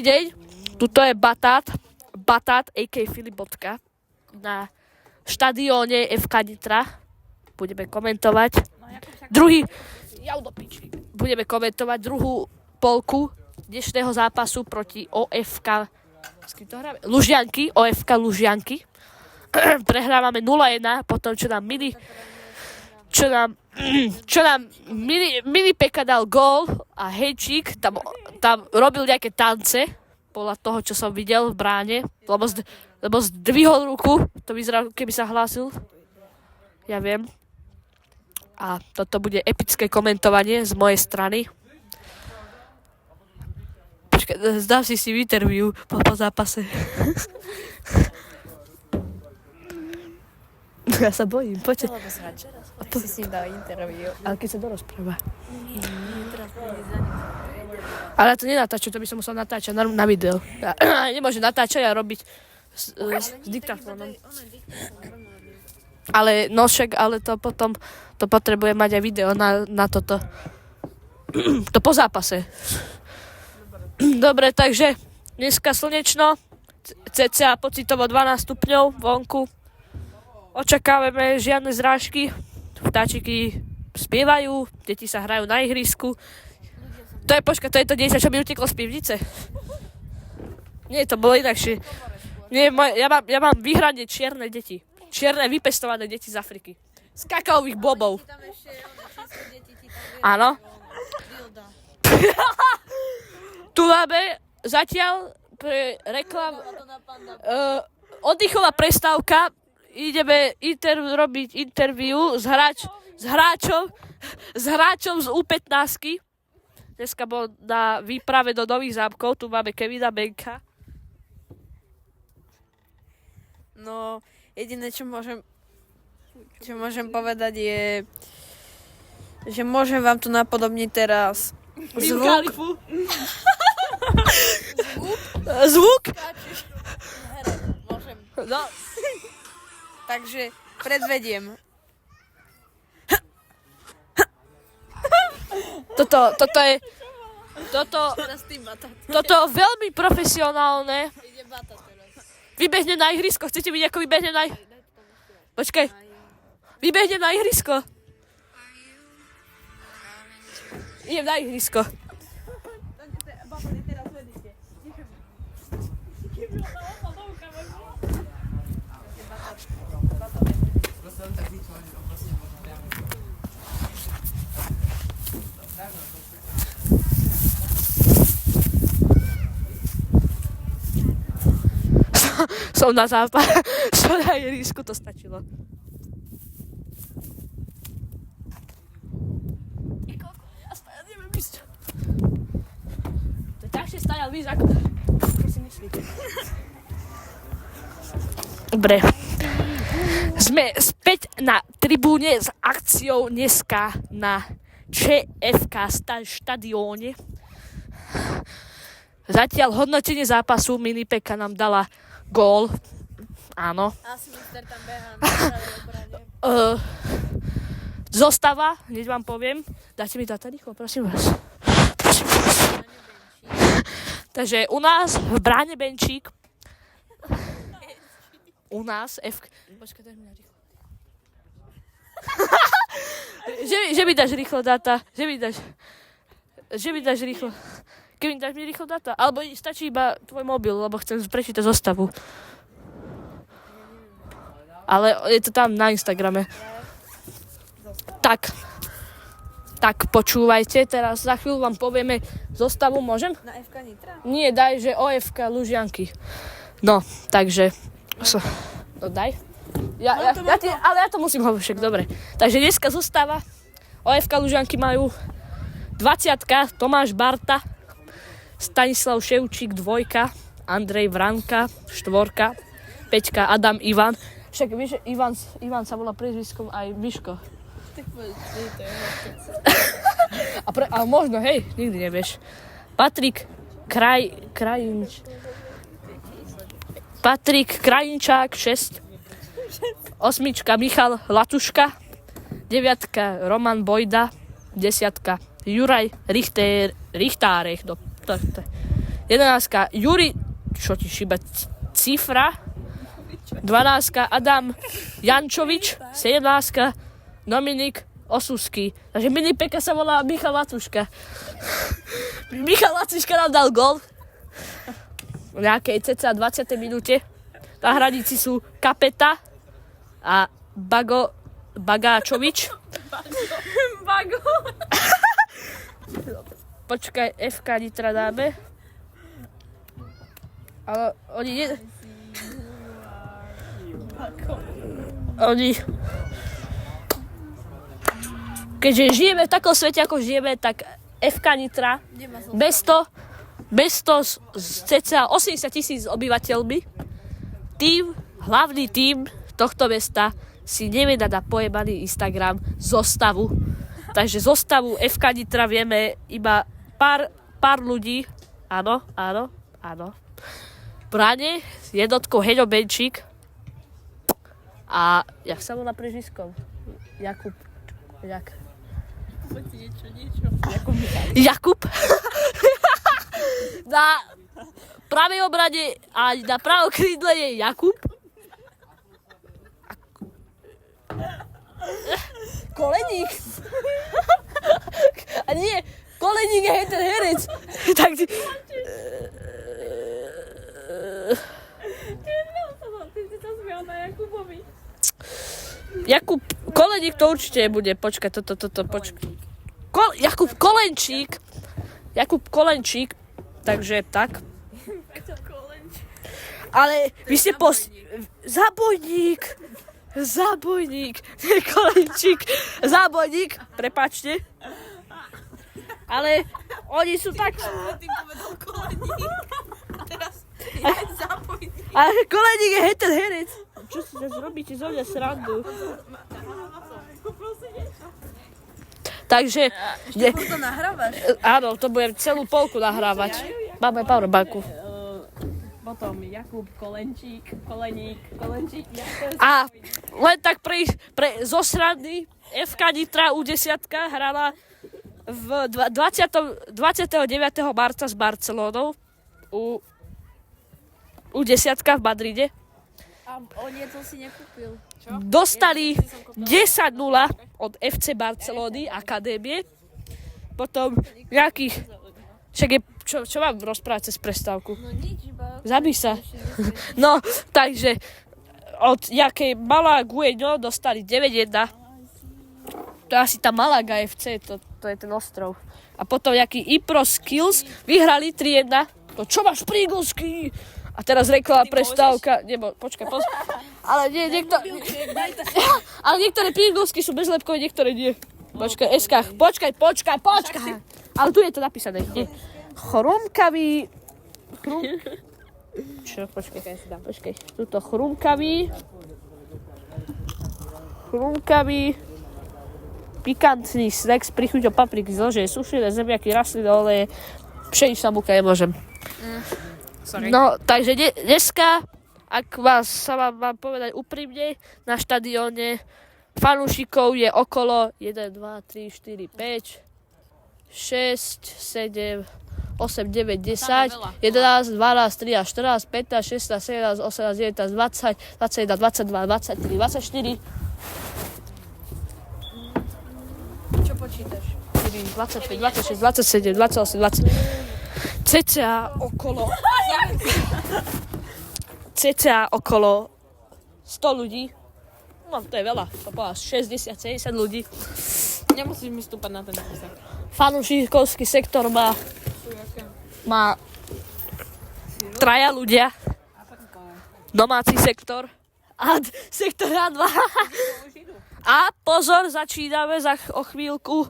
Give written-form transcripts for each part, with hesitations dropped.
deň, tuto je Batát, a.k. Filip Botka, na štadióne FK Nitra. Budeme komentovať budeme komentovať druhú polku dnešného zápasu proti OFK OFK Lužianky. Prehrávame 0-1, potom čo nám Mini Peka dal gól a Hejčík tam robil nejaké tance, podľa toho, čo som videl v bráne, lebo zdvihol ruku, to vyzerá, keby sa hlásil. Ja viem. A toto bude epické komentovanie z mojej strany. Počkaj, zdám si v interview po zápase. Ja sa bojím, poďte. Si s ním dal interview. Ale keď sa dorozpráva. Ale to nenatáčam, to by som musel natáčať na video. Ja nemôžem natáčať a robiť s diktafónom. Ale no však, ale to potom to potrebuje mať aj video na toto. To po zápase. Dobre, takže dneska slnečno, cca pocitovo 12 stupňov vonku. Očakávame žiadne zrážky, vtáčiky spievajú, deti sa hrajú na ihrisku. To je to dieťa, čo mi uteklo z pivnice. Nie, to bolo inakšie. Nie, ja mám vyhranie čierne deti. Čierne vypestované deti z Afriky. Z kakaových bobov. Áno. Tu máme zatiaľ pre reklam oddychová prestávka. Ideme robiť interview s hráčom z U15. Dneska bol na výprave do Nových Zámkov. Tu máme Kevina Benka. No, jediné, čo môžem povedať je, že môžem vám tu napodobniť teraz zvuk. Zvuk? Môžem. No. Takže predvediem. Toto veľmi profesionálne. Ide bata teraz. Vybehnem na ihrisko. Chcete vidieť, ako vybehnem na ihrisko? Počkaj. Vybehnem na ihrisko. Idem na ihrisko. Som na západ. Som na ihrisku, to stačilo. Ja neviem ísť. To je ťažšie stáť, ale víš, ako si myslíte. Dobre. Sme späť na tribúne s akciou dneska na ČFK štadióne. Zatiaľ hodnotenie zápasu Mini Peka nám dala gól. Áno. Asi Mister tam behá. Zostava, hneď vám poviem. Dáte mi data rýchlo, prosím vás. Takže u nás v bráne Benčík. U nás Počkaj, daj mi na rýchlo. že mi dáš rýchlo data. Že mi dáš rýchlo. Kevin, dáš mi rýchlo data? Alebo stačí iba tvoj mobil, lebo chcem prečítať zostavu. Ale je to tam na Instagrame. Tak počúvajte, teraz za chvíľu vám povieme zostavu, môžem? Na FK Nitra? Nie, daj, že OFK Lužianky. No, takže... No daj. Ale ja to musím hovoriť však, dobre. Takže dneska zostava. OFK Lužianky majú 20-ka, Tomáš Barta, Stanislav Ševčík 2, Andrej Vranka 4, 5 Adam Ivan. Však vieš, že Ivan sa volá priezviskom aj Miško. Tak povedz, to je Ale možno, hej, nikdy nevieš. Patrik Krajinčák 6, 8 Michal Latuška, 9 Roman Bojda, 10 Juraj Richtárech. 11 Juri, čo ti šíba, Cifra. 12 Adam Jančovič. 17 Dominik Osusky. Takže mini peka sa volá Michal Lacuška. Michal Lacuška nám dal gól. V nejakej cca 20. minúte. Na hranici sú Kapeta a Bagáčovič. Bago. Počkaj, FK Nitra dáme. Ale oni nie... Oni... Keďže žijeme v takom svete, ako žijeme, tak FK Nitra bez to s cca 80 000 obyvateľmi, hlavný tím tohto mesta si nevie dať na pojebaný Instagram zostavu. Takže zostavu FK Nitra vieme iba pár ľudí. Áno. Brane s jednotkou Heňo Benčík. A jak sa volá prežiskom? Jakub. Jakub. Na pravej obrane a na pravom krídle je Jakub. Koleník. A nie, Koleník je ten herec. Tak ty... Ty si to smial na Jakubovi. Jakub Koleník to určite bude. Počkaj, počkaj. Jakub Kolenčík. Takže tak. Ale vy ste Zabojník. Nie Kolenčík. Zabojník. Prepáčte. Ale oni sú tak... Ty povedal Koleník. A teraz je Zabojník. Ale Koleník je ten herec. Čo si zase robíte zo mňa srandu? Takže... To nahrávaš? Áno, to budem celú polku nahrávať. Máme powerbanku. Potom Jakub Koleník. A len tak zo srandy FK Nitra U10 hrala v 29. marca s Barcelonou U10 v Madride. A on to si nekúpil. Čo? Dostali 10-0 od FC Barcelony Akadémie. Potom nejakých... Čo mám rozprávať cez prestávku? No nič, iba... Zabij sa. No, takže od jakej Malagueño dostali 9-1. To je asi tá Malaga FC, to je ten ostrov. A potom nejaký Ipro Skills vyhrali 3-1. To čo máš prígulský? A teraz reklama prestávka. Počkaj. Ale nie, ale niektoré prígulsky sú bezlepkové, niektoré nie. Počkaj, SK. Počkaj. Ale tu je to napísané. Nie. Chrumkavý. Čo? Počkaj. Tuto chrumkavý. Pikantný snack s prichuťou papriky, zloženie sušené zemiaky, rastliny, oleje, pšeničná múka, nemôžem. Sorry. No, takže dneska, ak sa mám povedať úprimne, na štadióne fanúšikov je okolo 1, 2, 3, 4, 5, 6, 7, 8, 9, 10, 11, 12, 13, 14, 15, 16, 17, 18, 19, 20, 21, 22, 23, 24. Čo počítaš? 25, 26, 27, 28, 20. Cca okolo 100 ľudí. No, to je veľa. To povedal 60, 70 ľudí. Nemusíš mi stúpať na ten kúsok. Fanúšikovský sektor má traja ľudia. Domáci sektor. A sektor A2. A pozor, začíname o chvíľku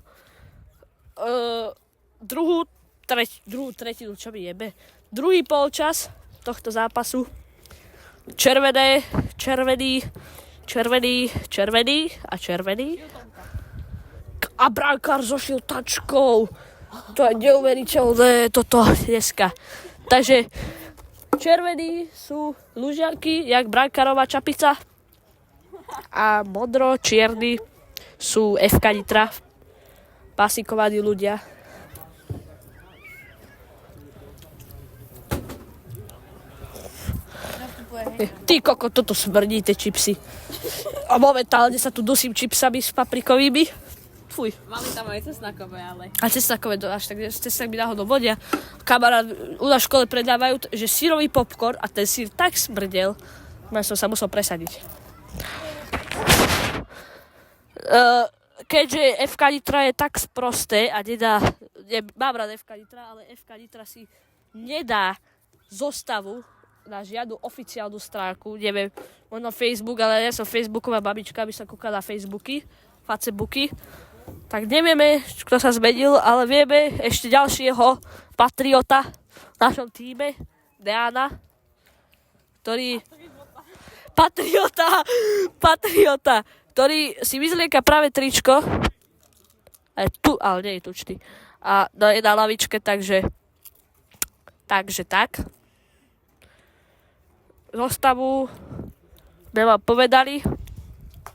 druhú tretinu, čo mi jebe. Druhý polčas tohto zápasu. Červený a červený. A brankár so šiltačkou. To je neuveriteľné toto dneska. Takže červení sú lužianky, jak brankárová čapica. A modro-čierni sú FK Nitra. Pasikovaní ľudia. nakupuje, hej. Ty koko, toto smrdí, tie čipsy. A momentálne sa tu dusím čipsami s paprikovými. Fuj. Mali tam aj cesnakové, ale... A cesnakové, až tak, cesnak mi náhodou vodia. Kamarát u nás v škole predávajú, že sírový popcorn a ten sír tak smrdel, že som sa musel presadiť. Keďže FK Nitra je tak sprosté a nedá, mám rád FK Nitra, ale FK Nitra si nedá zostavu na žiadnu oficiálnu stránku, neviem, možno Facebook, ale ja som Facebooková babička, aby sa kúkala na Facebooky, Facebooky. Tak nevieme, kto sa zmenil, ale vieme ešte ďalšieho patriota v našom týme, Deana, ktorý... Patriota, ktorý si vyzlieka práve tričko, aj tu, ale nie je tučný, a je na lavičke, takže tak. Zostavu sme vám povedali,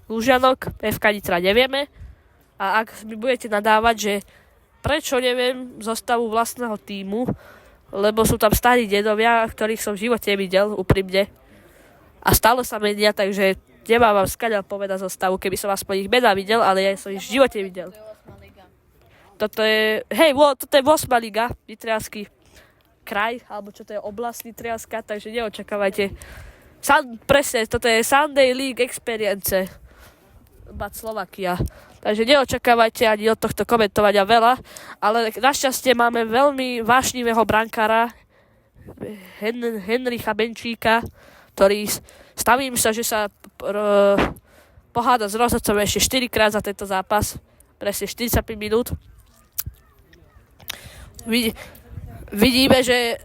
Lužianok, FK Nitra nevieme, a ak mi budete nadávať, že prečo neviem zostavu vlastného týmu, lebo sú tam starí dedovia, ktorých som v živote nevidel, úprimne, a stále sa menia, takže nemám vám skaďal povedať zostavu, keby som aspoň ich mena videl, ale ja som ich v živote videl. Toto je 8. liga, Nitriansky kraj, alebo čo to je, oblasť Nitrianska, takže neočakávajte. Presne, toto je Sunday League Experience. Bad Slovakia. Takže neočakávajte ani od tohto komentovania veľa, ale našťastie máme veľmi vášnivého brankára Henricha Benčíka, ktorý stavím sa, že sa poháda s rozhodcom ešte 4-krát za tento zápas. Presne 45 minút. Vidíme, že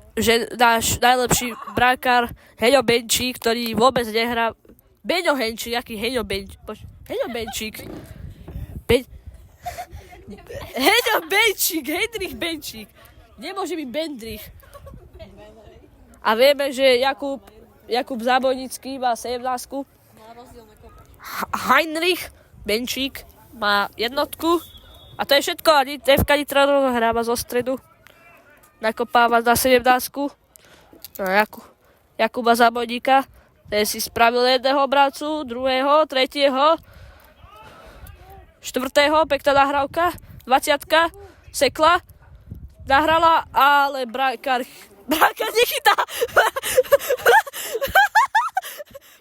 náš najlepší brankár Heňo Benčík, ktorý vôbec nehrá... Beňo Henčík, aký Heňo Benčík? Heňo Benčík. Heňo Benčík, Henrich Benčík. Nemôže byť Bendrich. A vieme, že Jakub Zábojnický má 17. Heinrich Benčík má jednotku. A to je všetko. Ani FK Nitra hráva zo stredu. Nakopáva na 17. Jakuba Zábojníka. Ten si spravil jedného obrancu, druhého, tretieho, 4. Pekná nahrávka, 20. Sekla. Nahrala, ale brankár nechytá.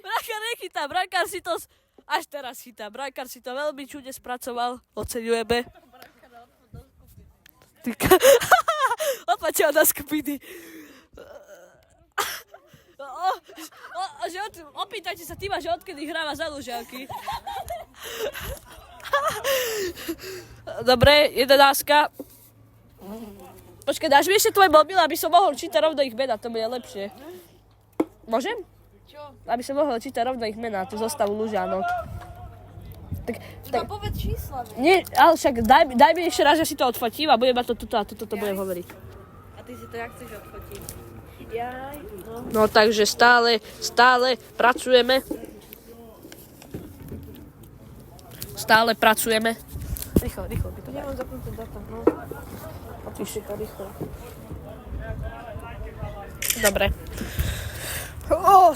Brankár nechytá, brankár si to až teraz chytá. Brankár si to veľmi čudne spracoval, oceňujeme. Opačil na skupiny. Opýtajte sa Tima, že odkedy hráva za Lužianky. Dobre, 11. Počkaj, dáš mi ešte tvoj mobil, aby som mohol čítať rovno ich mená, to bude lepšie. Môžem? Čo? Aby som mohol čítať rovno ich mená, tú zostavu Lužianok. Tak povedz čísla. Nie, ale však daj mi ešte raz, že si to odfotím a budem mať to tuto a toto budem hovoriť. A ty si to jak chceš odfotiť? No takže stále pracujeme. Rýchlo by to daj. Nemám zapnuté data, no. Opíši to rýchlo. Dobre.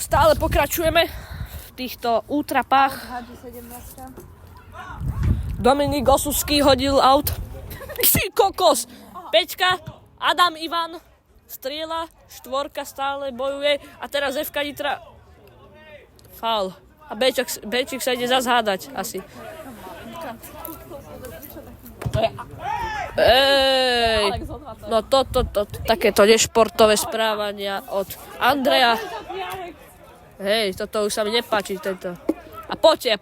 Stále pokračujeme v týchto útrapách. Hádži 17. Dominik Osuský hodil out. Ty kokos! 5, Adam Ivan strieľa, 4 stále bojuje a teraz FK Nitra faul. A Bčík sa ide zase hádať asi. No takéto nešportové správania od Andreja. Hej, toto už sa mi nepáči tento. A poďte,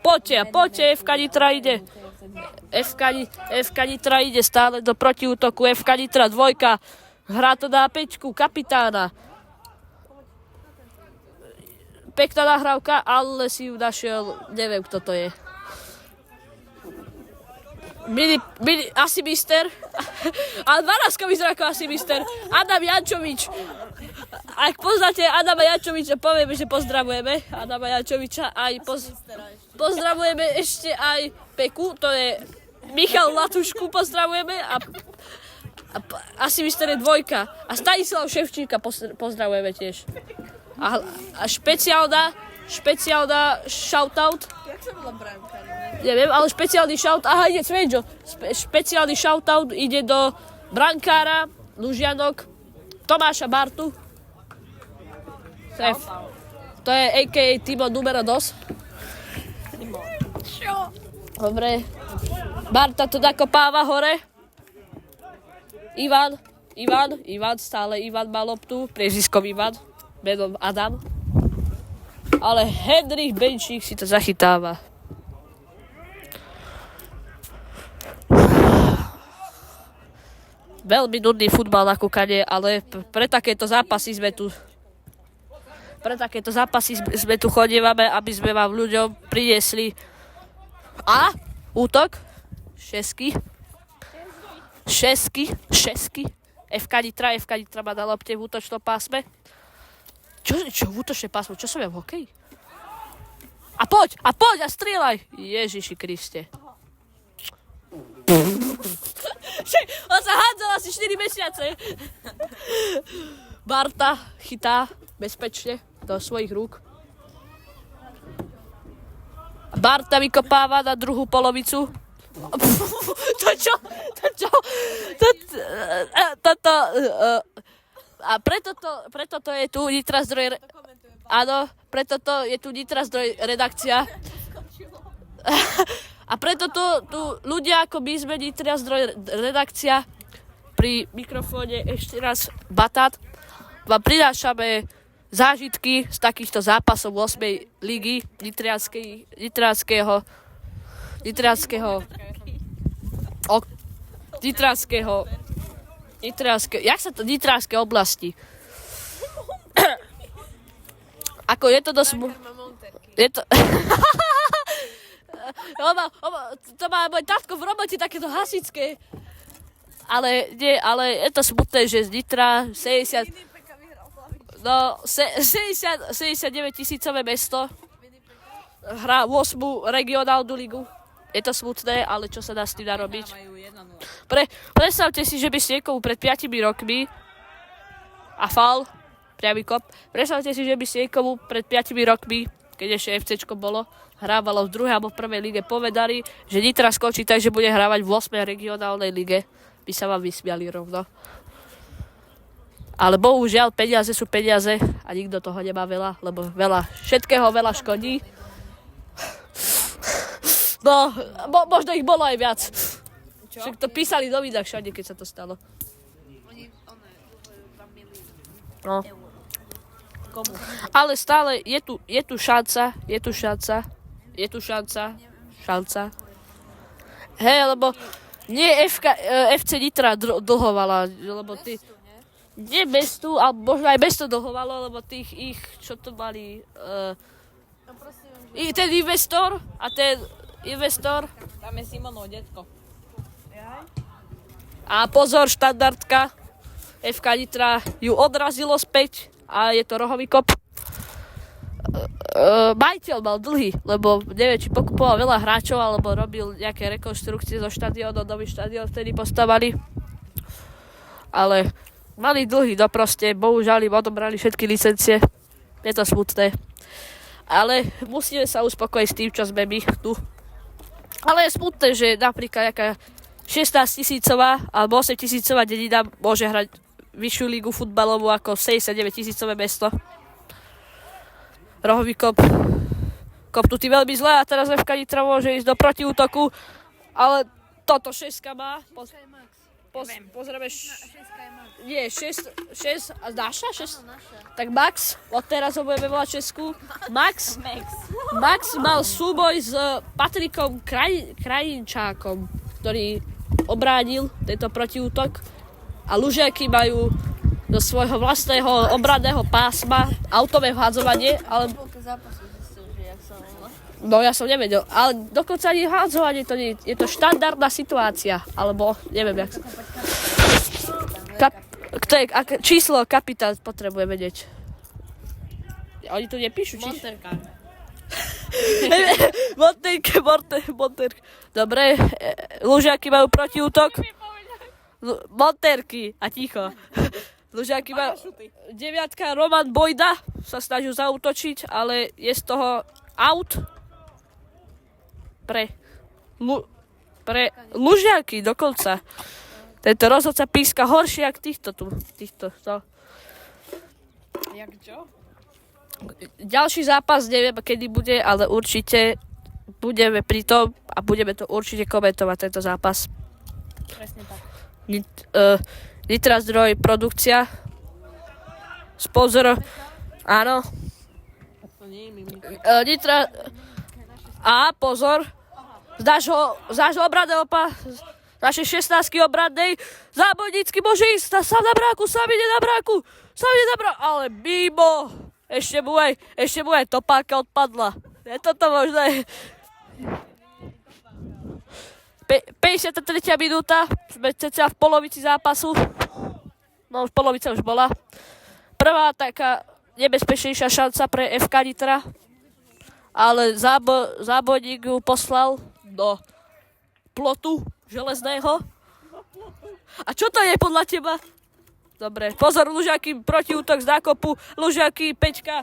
FK Nitra ide. FK Nitra ide stále do protiútoku, FK Nitra 2. Hrá to na 5, kapitána. Pekná nahrávka, ale si ju našiel, neviem, kto to je. Asi mister. Ale 12 vyzerá ako asi mister. Adam Jančovič. Ak poznáte Adama Jančoviča, povieme, že pozdravujeme Adama Jančoviča. Pozdravujeme ešte aj Peku, to je Michal Latušku, pozdravujeme a asi mister je 2. A Stanislav Ševčíka pozdravujeme tiež. A špeciálna shoutout. Jak sa volá bránka? Neviem, ale špeciálny shoutout. Aha, ide Cvenžo. Špeciálny shoutout ide do brankára, Lužianok, Tomáša Bartu. To je a.k.a. Timo numero 2. Čo? Dobre. Barta to nakopáva hore. Ivan, stále Ivan má loptu. Priezviskom Ivan, menom Adam. Ale Henrik Benčík si to zachytáva. Veľmi nudný futbal na kúkanie, ale pre takéto zápasy sme tu. Pre takéto zápasy sme tu chodívame, aby sme vám ľuďom priniesli útok. Šesky. FK Nitra má na lopte v útočnom pásme. Čo v útočnom pásme? Čo som ja v hokeji? A poď a strieľaj. Ježiši Kriste. On sa hádzal asi 4 mesiace. Barta chytá bezpečne do svojich rúk. Barta vykopáva na druhú polovicu. A preto to je tu Nitra zdroj... Áno, preto to je tu Nitra zdroj redakcia. A preto tu ľudia ako my sme Nitra zdroj redakcia pri mikrofóne ešte raz Batát vám prinášame zážitky z takýchto zápasov 8. ligy Nitranskej oblasti. Ako je to dosť... Je to... To má môj tatko v robote takéto hasičské. Ale je to smutné, že z Nitra 79 tisícové mesto hrá 8. regionálnu ligu. Je to smutné, ale čo sa dá s tým narobiť? Predstavte si, že by ste niekomu pred 5 rokmi a faul, priamy kop. Predstavte si, že by ste niekomu pred 5 rokmi, keď ešte FCčko bolo, hrávalo v 2. alebo v 1. lige, povedali, že Nitra skočí tak, že bude hrávať v 8. regionálnej lige. By sa vám vysmiali rovno. Ale bohužiaľ, peniaze sú peniaze a nikto toho nemá veľa, lebo všetkého veľa škodí. No, možno ich bolo aj viac. Však to písali do videa všade, keď sa to stalo. No. Ale stále je tu šanca. Hej, lebo nie FC Nitra dlhovala, lebo ty... Nie bez tu, ale možno aj bez to dlhovalo, lebo tých ich, čo to mali... ten investor. Tam je Simonov detko. A pozor, štandardka. FK Nitra ju odrazilo späť a je to rohový kop. Majiteľ mal dlhý, lebo neviem, či pokupoval veľa hráčov, alebo robil nejaké rekonštrukcie zo štadiónu, nový štadión vtedy postavali. Ale mali dlhý, no proste, bohužiaľ im odobrali všetky licencie. Je to smutné. Ale musíme sa uspokojiť s tým, čo sme my tu. Ale je smutné, že napríklad nejaká 16 tisícová alebo 8 tisícová dedina môže hrať vyššiu lígu futbalovú ako 79 tisícové mesto. Rohový kop kopnutý veľmi zle a teraz FK Nitra môže ísť do protiútoku, ale toto 6 má. Pozrieme. Nie, 6 a naša? 6? Tak Max, od teraz ho budeme volať Česku. Max mal súboj s Patrikom Krajinčákom, ktorý obránil tento protiútok a Lužiaky majú do svojho vlastného obranného pásma autové vhádzovanie, ale... No ja som nevedel, ale dokonca ani hádzovanie to nie je to štandardná situácia, alebo neviem jak sa... Číslo kapitán potrebuje vedieť. Oni tu nepíšu, či... Monterka. Dobre, Lužiaky majú protiútok. Monterky a ticho. Lužiaky majú 9 Roman Bojda sa snažil zaútočiť, ale je z toho out pre Lužiaky dokonca. Tento rozhodca píska horšie jak týchto. No. Jak čo? Ďalší zápas neviem, kedy bude, ale určite budeme pri tom a budeme to určite komentovať, tento zápas. Presne tak. Nitra Zdroj produkcia. Sponzor. Áno. To nie je mimo. Nitra. A pozor. Z nášho obradného našej 16 obradnej zábojnícky môže ísť sám na bráku, sám ide na bráku, ale mimo. Ešte mu aj topálka odpadla. Je toto možné? 53. minúta, sme cca v polovici zápasu. No, už polovica už bola. Prvá taká nebezpečnejšia šanca pre FK Nitra, ale zábojník ju poslal do plotu železného. A čo to je podľa teba? Dobre, pozor, Lužiaky, protiútok z nákopu, Lužiaky, Peťka,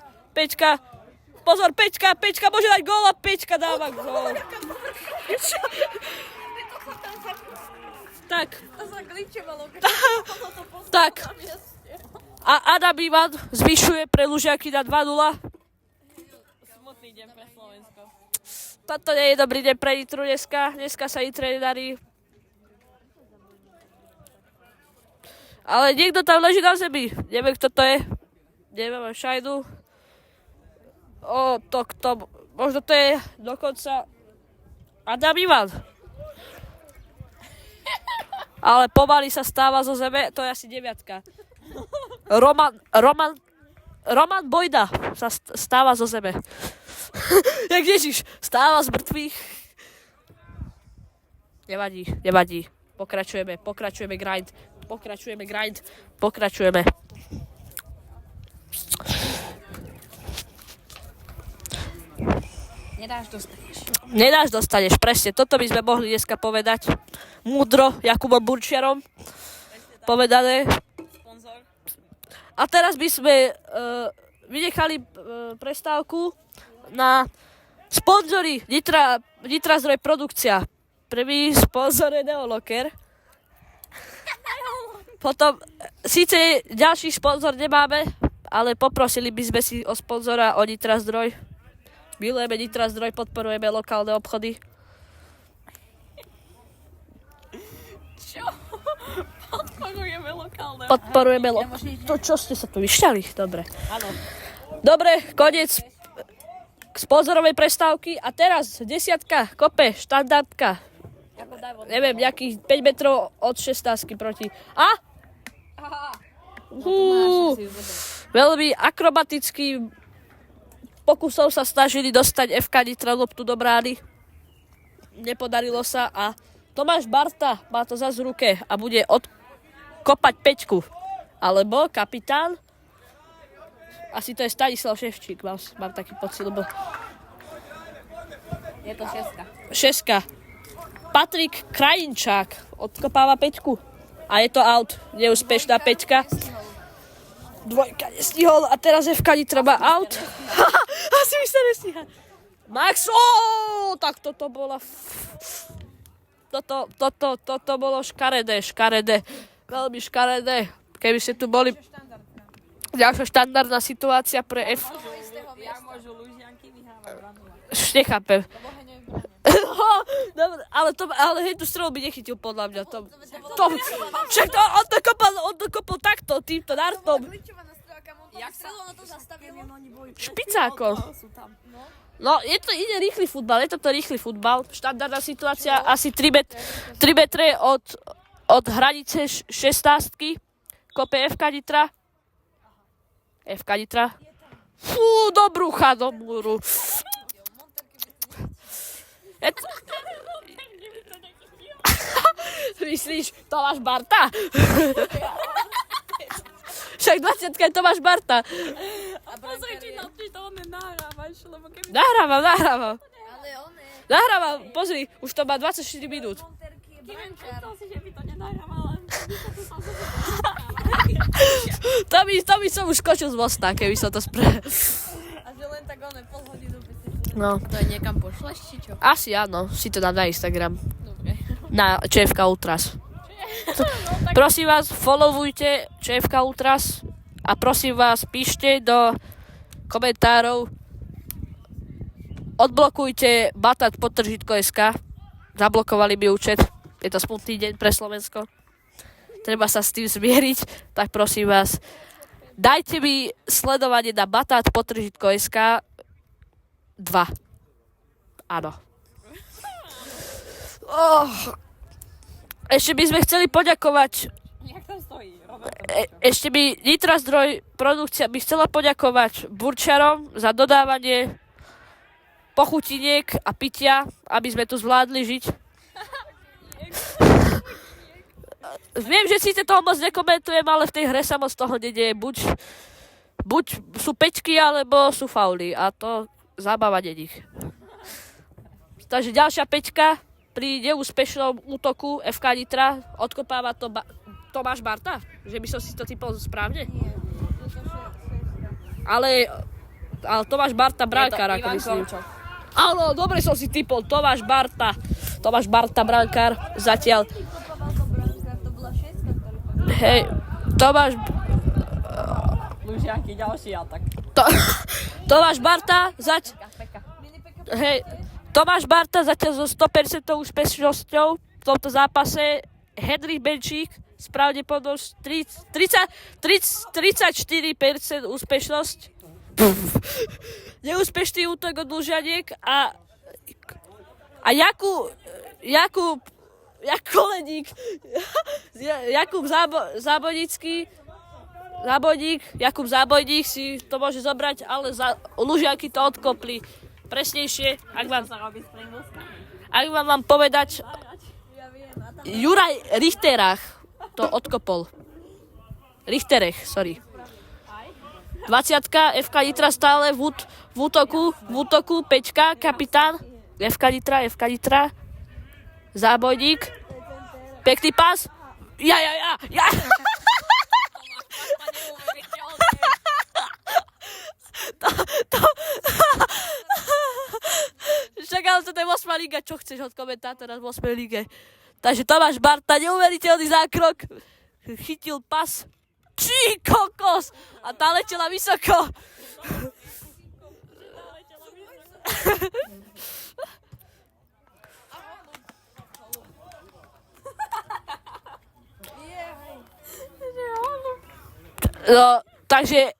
pozor, Peťka môže dať gól a Peťka dáva gól. Tak. To sa glitchovalo, Tak. A Adam Ivan zvyšuje pre Lužiaky na 2-0. Smutný deň pre Slovensko. Toto nie je dobrý deň pre Nitru dneska. Dneska sa Nitre nedarí. Ale niekto tam leží na zemi. Neviem, kto to je. Neviem, šajdu. Možno to je dokonca Adam Ivan. Ale pomaly sa stáva zo zeme. To je asi 9. Roman Bojda sa stáva zo zeme. Jak Ježiš, stáva z mŕtvych. Nevadí. Pokračujeme grind. Nedáš, dostaneš, presne. Toto by sme mohli dneska povedať. Múdro, Jakubom Burčiarom. Povedané. Sponzor. A teraz by sme vynechali prestávku na sponzory Nitra Zdroj produkcia. Prvý sponzor je Neolocker. Potom, síce ďalší sponzor nemáme, ale poprosili by sme si o sponzora o Nitra Zdroj. Milujeme Nitra Zdroj, podporujeme lokálne obchody. Čo? Podporujeme To čo ste sa tu vyšťali? Dobre. Áno. Dobre, koniec sponzorovej prestávky. A teraz 10 kope, štandardka. Neviem, nejakých 5 metrov od 16 proti. Veľmi akrobatický pokusov sa snažili dostať FK Nitra loptu do brány. Nepodarilo sa a Tomáš Barta má to zase v ruke a bude odkopať Peťku. Alebo kapitán, asi to je Stanislav Ševčík, mám taký pocit, lebo... Je to 6. 6. Patrik Krajinčák odkopáva Peťku. A je to out. Neúspešná Peťka. 2 nestihol a teraz FK Nitra má out. Asi mi sa nestíha. Max, tak toto bola... Toto bolo škaredé. Veľmi škaredé. Keby ste tu boli... Ďalšia štandardná situácia pre F... Jak môžu Lužianky vyhrávať 2-0? Nechápem. Dobre, ale hej, tú strelu by nechytil podľa mňa. Však on to kopol takto, týmto dartom. Jak sa ono to zastavilo? Špicákom. No, ide rýchly futbal, je toto rýchly futbal. Štandardná situácia, asi 3 metre od hranice 16. Kope FK Nitra. Fú, do brucha, do múru. Myslíš, Tomáš Barta? Však 20 je Tomáš Barta. A pozri, či to on nenahrávaš, lebo keby... Nahrávam. Ale on je... Nahrávam, pozri, už to má 24 minút. Kým čítal si, že by to nenahrával, ale by sa tu sa To by som už skočil z mosta, keby som to A že len tak oné pol hodinu by si... No, To niekam pošleš, či čo? asi áno, si to dám na Instagram. Dobre. Na ČFK Ultras. Prosím vás, followujte ČFK Ultras a prosím vás, píšte do komentárov, odblokujte batat.SK. Zablokovali mi účet. Je to smutný deň pre Slovensko. Treba sa s tým zmieriť, tak prosím vás, dajte mi sledovanie na batat.SK 2. Áno. Ešte by sme chceli poďakovať, Jak tam stojí, Robert? ešte by Nitra Zdroj produkcia by chcela poďakovať burčarom za dodávanie pochutiniek a pitia, aby sme tu zvládli žiť. Viem, že síce toho moc nekomentujem, ale v tej hre sa moc toho nedieje. Buď sú pečky, alebo sú fauly. A to zábava není. Takže ďalšia pečka pri neúspešnom útoku FK Nitra odkopáva to Tomáš Barta? Že by som si to typol správne? Ale Tomáš Barta brankár, ako myslím. Áno, dobre som si typol. Tomáš Barta brankár. Zatiaľ. Hej, Tomáš... Lužiaky, ďalší atak. Tomáš Barta Hej, Tomáš Barta zatiaľ so 100% úspešnosťou v tomto zápase. Henry Benčík s pravdepodobnosť 34% úspešnosť. Neúspešný útok od Lužianiek a Jakub Koleník, Jakub Zábojník si to môže zobrať, ale Lužianky to odkopli presnejšie, ak vám mám povedať, Juraj Richterach to odkopol. Richterech, sorry. 20 FK Nitra stále v útoku, Pečka, kapitán, FK Nitra, Zábojník, pekný pás, ja. Však ale to je 8. liga, čo chceš od komentátora v 8. lige. Takže Tomáš Barta, neuveriteľný zákrok, chytil pas, čí kokos, a tá letela vysoko. No, takže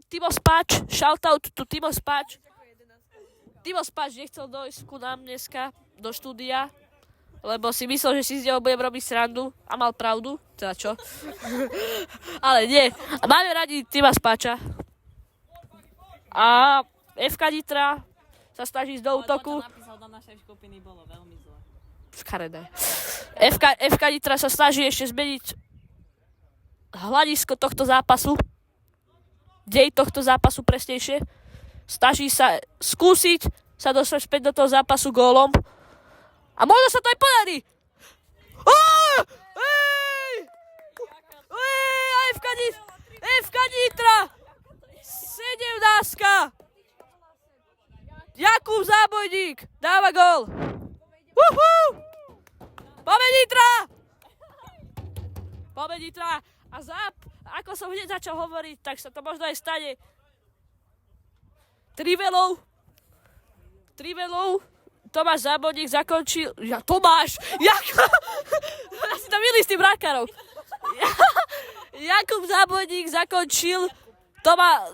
Timo Spáč, shoutout to Timo Spáč. Timo Spáč nechcel dojsť ku nám dneska do štúdia, lebo si myslel, že si z neho budem robiť srandu a mal pravdu, teda čo? Ale nie, máme radi Tima Spáča. A FK Nitra sa snaží ísť do útoku. Ale to, čo napísal do našej skupiny, bolo veľmi zle. Škaredé. FK Nitra sa snaží ešte zmeniť hľadisko tohto zápasu. Dej tohto zápasu presnejšie. Snaží sa skúsiť sa dostať späť do toho zápasu gólom. A možno sa to aj podarí. FK Nitra. 17. Jakub Zábojník dáva gól. Poďme Nitra. A ako som hneď začal hovoriť, tak sa to možno aj stane trivelou. Tomáš Zábojník zakončil... Tomáš! Ja si to milí s tým brankárov. Jakub Zábojník zakončil.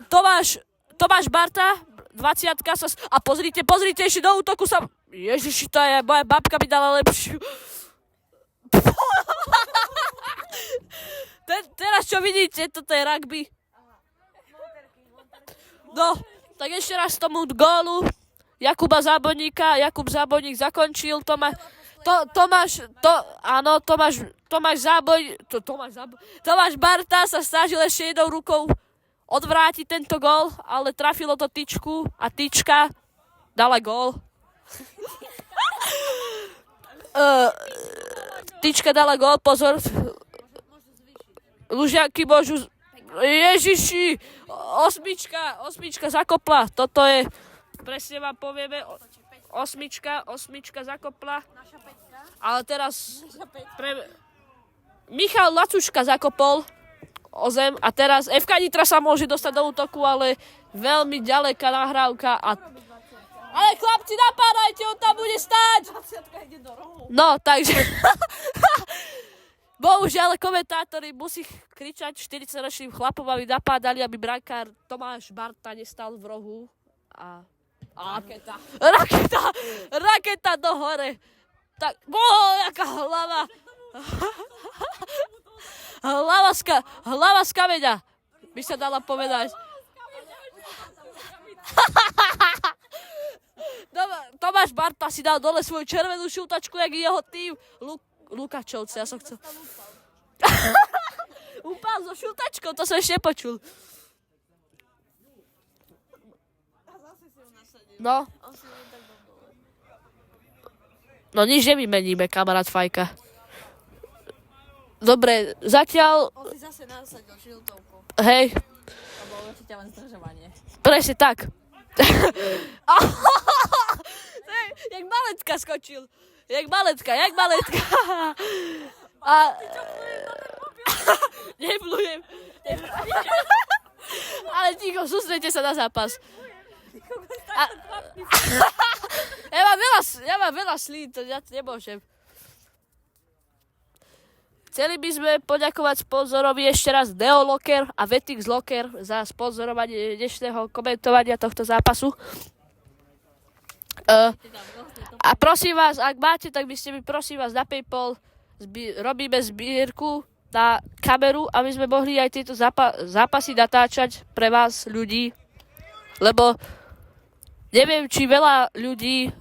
Tomáš Barta, 20 sa... A pozrite, ešte do útoku sa... Ježiši, to je... Moja babka mi dala lepšiu. Teraz čo vidíte, toto je rugby. No, tak ešte raz tomu gólu Jakuba Zábojníka. Jakub Zábojník zakončil. Tomáš Barta sa snažil ešte jednou rukou odvrátiť tento gól, ale trafilo to tyčku a tyčka dala gól. Tyčka dala gól, pozor. Lužiaky môžu... Ježiši! Osmička zakopla. Toto je... Presne vám povieme. Osmička zakopla. Naša Peťka. Ale teraz... Naša Peťka. Michal Lacuška zakopol o zem a teraz FK Nitra sa môže dostať do útoku, ale veľmi ďaleká nahrávka a... Ale chlapci, napádajte, on tam bude stáť! 20 ide do rohu. No, takže... Bohužiaľ, komentátori musí kričať 40-ročným chlapom, aby napádali, aby brankár Tomáš Barta nestal v rohu. A raketa do hore. Tak, jaká hlava. Hlava z kameňa, by sa dala povedať. Tomáš Barta si dal dole svoju červenú šultačku, jak jeho tým. Lukačovce, ja som chcel. Upál so šultačkou, to som ešte nepočul. No. No nič nevymeníme, kamarát Fajka. Dobre, zatiaľ... On si zase nasadil šiltovku. Hej, To bolo určite len zdržovanie. presne tak. Jak maletka skočil. Jak maletka. A... Neplujem. Ale ticho, sústredte sa na zápas. Ja mám veľa slín, to ja nemôžem. Chceli by sme poďakovať sponzorovi ešte raz Neolocker a Vetix Locker za sponzorovanie dnešného komentovania tohto zápasu. A prosím vás, ak máte, tak by ste mi prosím vás na PayPal robíme zbierku na kameru, aby sme mohli aj tieto zápasy natáčať pre vás, ľudí. Lebo neviem, či veľa ľudí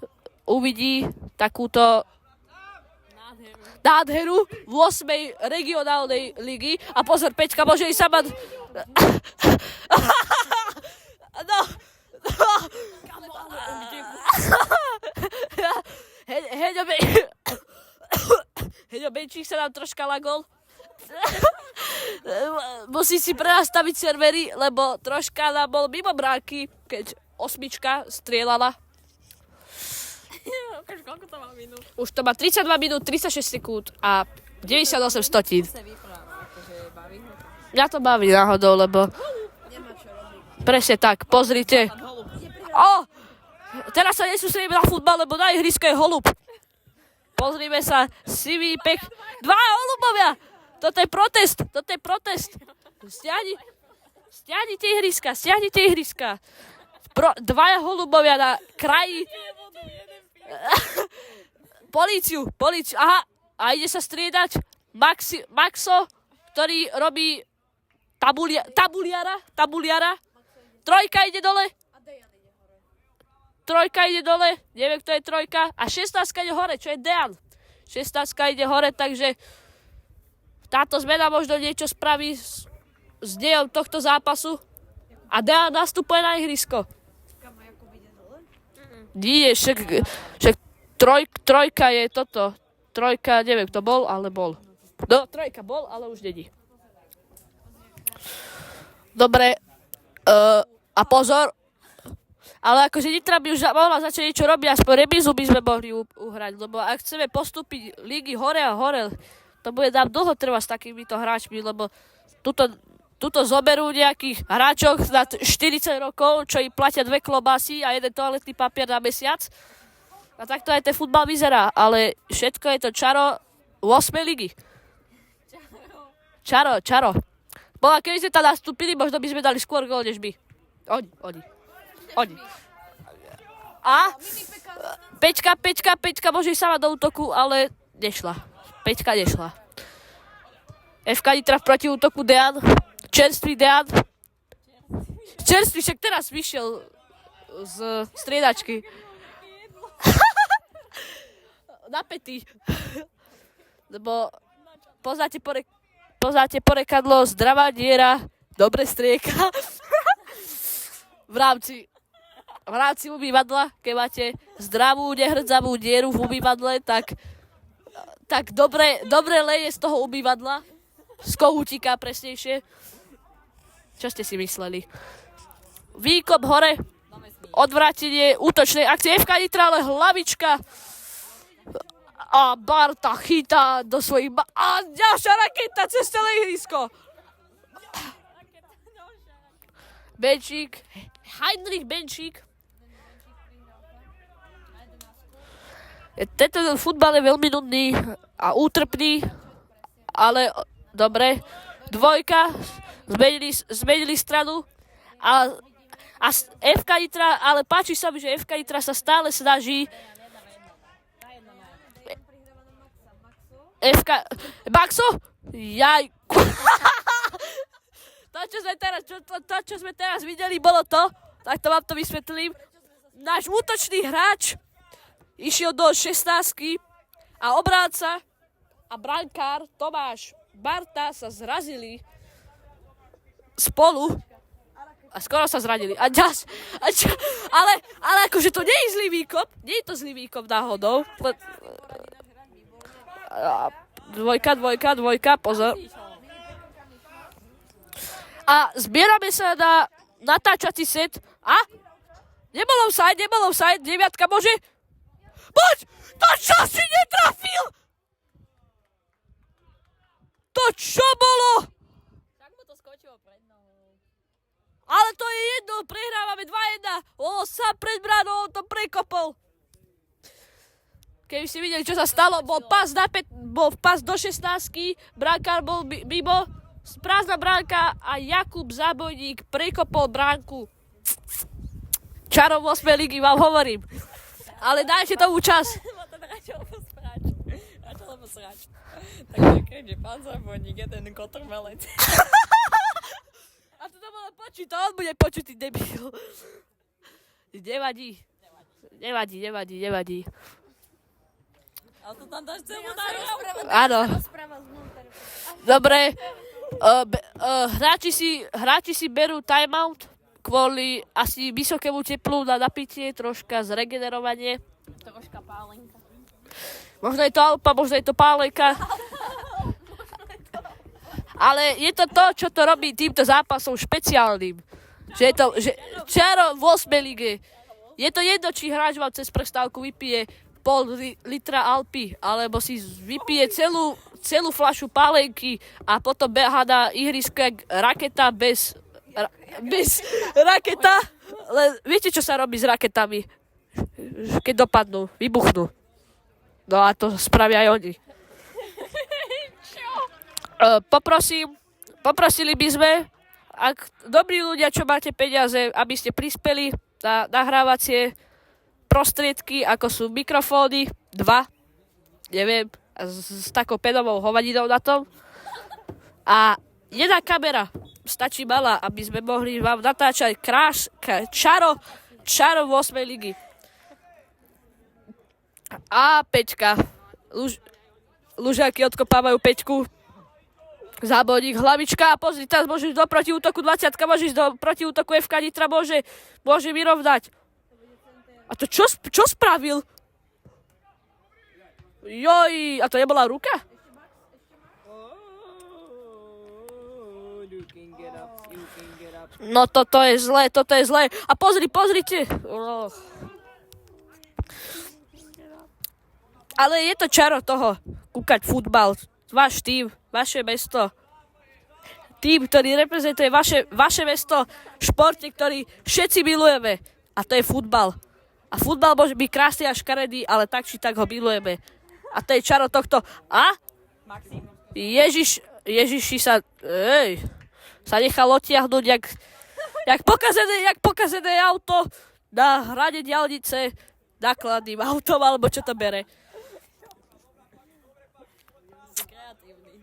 uvidí takúto nádheru v 8. regionálnej ligy. A pozor, Peťka, môže ísť sama... No. Heďo Benčík sa nám troška lagol. Musí si prenastaviť servery, lebo troška nám bol mimo bránky, keď osmička strieľala. Ukáž, koľko to má minút? Už to má 32 minút, 36 sekúnd a 98 stotín. To sa vypráva, akože baví ho to. Mňa to baví náhodou, lebo Nemá čo robiť. presne tak, pozrite. Holub. Teraz sa nesústredíme na futbal, lebo na ihrisko je holub. Pozrime sa, sivý pek. Dva holubovia! Toto je protest. Stiahnite ihriska. Dvaja holubovia na kraji. Políciu. Aha, a ide sa striedať Maxo, ktorý robí tabuliara. Trojka ide dole. Neviem, kto je trojka. A 16 ide hore, čo je Dejan. 16 ide hore, takže táto zmena možno niečo spraví s dejom tohto zápasu. A Dejan nastupuje na ihrisko. Nie, však trojka je toto. Trojka, neviem, kto bol, ale bol. No, trojka bol, ale už není. Dobre, a pozor, ale akože Nitra by už mohla začať niečo robiť, aspoň remizu by sme mohli uhrať, lebo ak chceme postúpiť lígy hore a hore, to bude nám dlho trvať s takýmito hráčmi, lebo tuto zoberú nejakých hráčov na 40 rokov, čo im platia 2 klobásy a 1 toaletný papier na mesiac. A takto aj ten futbal vyzerá, ale všetko je to čaro 8. ligy. Čaro. Bola, keby sme tam nastúpili, možno by sme dali skôr gól, než by. Oni. A Peťka môže ísť sama do útoku, ale nešla. Peťka nešla. FK Nitra v protiútoku Dejan. Čerstvý Dejan. Však teraz vyšiel z striedačky. Napätý. Lebo poznáte porekadlo zdravá diera, dobre strieka. v rámci umývadla, keď máte zdravú, nehrdzavú dieru v umývadle, tak dobre leje z toho umývadla. Z kohútika presnejšie. Čo ste si mysleli? Výkop hore, odvrátenie útočnej akcie FK Nitra, ale hlavička. A Barta chytá do svojich... A ďalšia raketa cez celé ihrisko. Benčík, Heinrich Benčík. Tento futbal je veľmi nudný a útrpný, ale dobre. Dvojka, zmenili stranu a FK Nitra, ale páči sa mi, že FK Nitra sa stále snaží Maxo? Jaj. To, čo sme teraz videli, bolo to, tak to vám to vysvetlím. Náš útočný hráč išiel do 16 a obránca a brankár Tomáš Barta sa zrazili spolu a skoro sa zranili. Ale akože to nie je zlý výkop, nie je to zlý výkop náhodou. Dvojka, pozor. A zbierame sa na natáčací set a nebolo offside, deviatka môže... Poď! To čo si netrafil? To čo bolo? Tak mu to skočilo pred nohou. Ale to je jedno, prehrávame 2-1. Sám pred bránou, on to prekopol. Keby ste videli, čo sa stalo, bol pas do 16, brankár bol mimo, prázdna bránka a Jakub Zábojník prekopol bránku. Čarom 8. ligy vám hovorím. Ale dajte tomu čas. Začalo posrať. Takže keďže pán Zábojník je ten kotrmelec. A to bolo počuť, to on bude počuť, debil. Nevadí. Ale to tam dáš celú nahrávku. Áno. Dobre. Hráči si berú timeout kvôli asi vysokému teplu na napitie, troška zregenerovanie. Troška pálenka. Možno je to Alpa, možno je to pálenka. Ale je to to, čo to robí týmto zápasom špeciálnym. Že je to čaro v 8. lige. Je to jedno, či hráč vám cez prestávku vypije pol litra Alpy, alebo si vypije celú fľašu pálenky a potom behá na ihrisko jak raketa bez raketa. Viete, čo sa robí s raketami? Keď dopadnú, vybuchnú. No a to spravia aj oni. Poprosili by sme, ak dobrí ľudia, čo máte peniaze, aby ste prispeli na nahrávacie prostriedky, ako sú mikrofóny, 2, neviem, s takou penovou hovadinou na tom. A jedna kamera, stačí malá, aby sme mohli vám natáčať čaro v 8. ligy. A 5. Lužiaky odkopávajú 5. Zábojník, hlavička a pozri, teraz môžeš do protiútoku 20, môžeš do protiútoku FK Nitra, môže vyrovnať. A to čo spravil? Joj, a to nebola ruka? No toto je zlé. A pozrite. Ale je to čaro toho, kúkať futbal. Váš tým, vaše mesto. Tým, ktorý reprezentuje vaše mesto, športe, ktorý všetci milujeme. A to je futbal. A futbal môže byť krásny a škaredý, ale tak či tak ho milujeme. A to je čaro tohto. A? Ježiši sa nechal otiahnuť jak pokazené auto na hrade diaľnice nákladným autom, alebo čo to bere.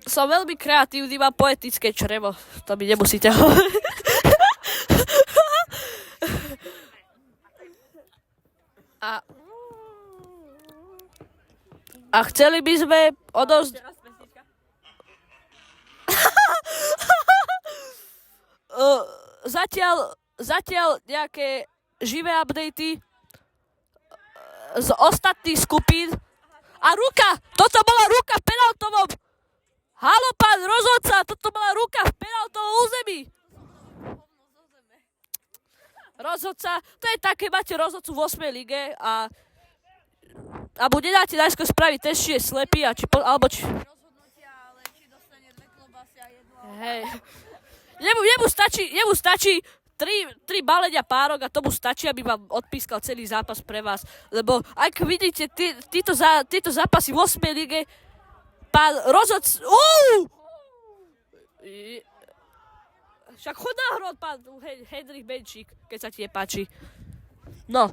Som veľmi kreatívny, mám poetické črevo. To mi nemusíte hovoriť. A chceli by sme zatiaľ nejaké živé updaty z ostatných skupín. A ruka! Toto bola ruka v penaltovom! Haló, pán rozhodca, toto bola ruka v penaltovom území. Rozhodca, to je také, máte rozhodcu v 8. lige a alebo nedáte najskôr spraviť test, či je slepý a či, alebo či... Rozhodnutia, ale či dostane 2 klobásy a jedlo. Hej. Jemu stačí 3 balenia párok a tomu stačí, aby vám odpískal celý zápas pre vás. Lebo ak vidíte tieto zápasy v 8. lige, pán rozhodca... Však chod na hrod, pán Henrik Benčík, keď sa ti nepáči. No.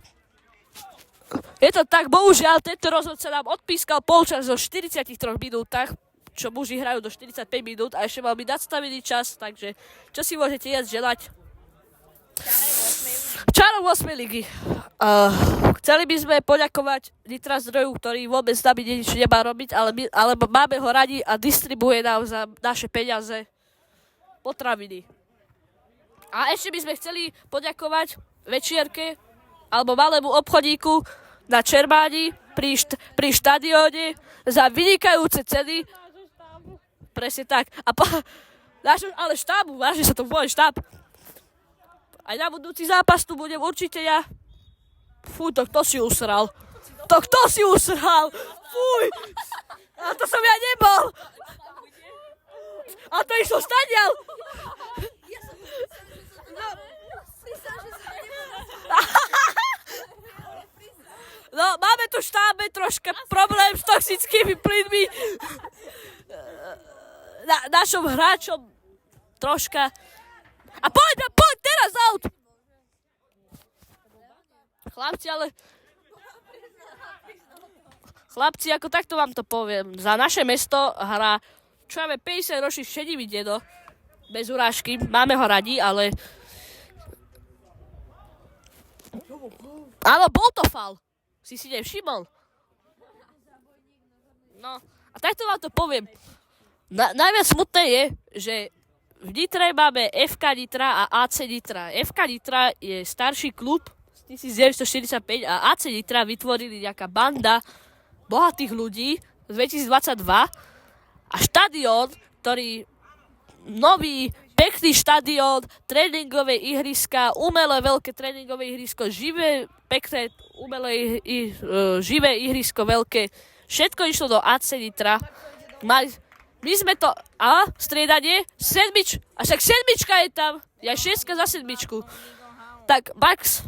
Je to tak, bohužiaľ, tento rozhodca nám odpískal polčas zo 43 minútach, čo muži hrajú do 45 minút a ešte mal byť nadstavený čas, takže čo si môžete jesť želať? Čarom 8. ligy. Chceli by sme poďakovať Nitra Zdroju, ktorý vôbec s nami nič nemá robiť, ale máme ho radi a distribuuje nám za naše peniaze potraviny. A ešte by sme chceli poďakovať večierke alebo malému obchodíku na Čermáni pri štadióne za vynikajúce ceny. Presne tak. Ale štábu, vážne sa to volá štáb. Aj na budúci zápas tu budem určite ja. Fú, to kto si usral? To kto si usral? Fuj! A to som ja nebol! A to išlo stadiaľ! No, máme tu v štábe troška problém s toxickými plynmi. Našom hráčom troška. A poď teraz aut! Chlapci, ako takto vám to poviem. Za naše mesto hrá, čo máme 50 ročný šedivý dedo. Bez urážky, máme ho radi, ale... Áno, bol to faul. Si nevšimol. No, a takto vám to poviem. Najviac smutné je, že v Nitre máme FK Nitra a AC Nitra. FK Nitra je starší klub z 1945 a AC Nitra vytvorili nejaká banda bohatých ľudí z 2022 a štadión, ktorý nový, pekný štadión, tréningové ihriska, umelé veľké tréningové ihrisko, živé, pekné, umelé, živé ihrisko veľké. Všetko išlo do AC Nitra. My sme to... A? Striedanie? A však sedmička je tam. Ja 6 za sedmičku. Tak Max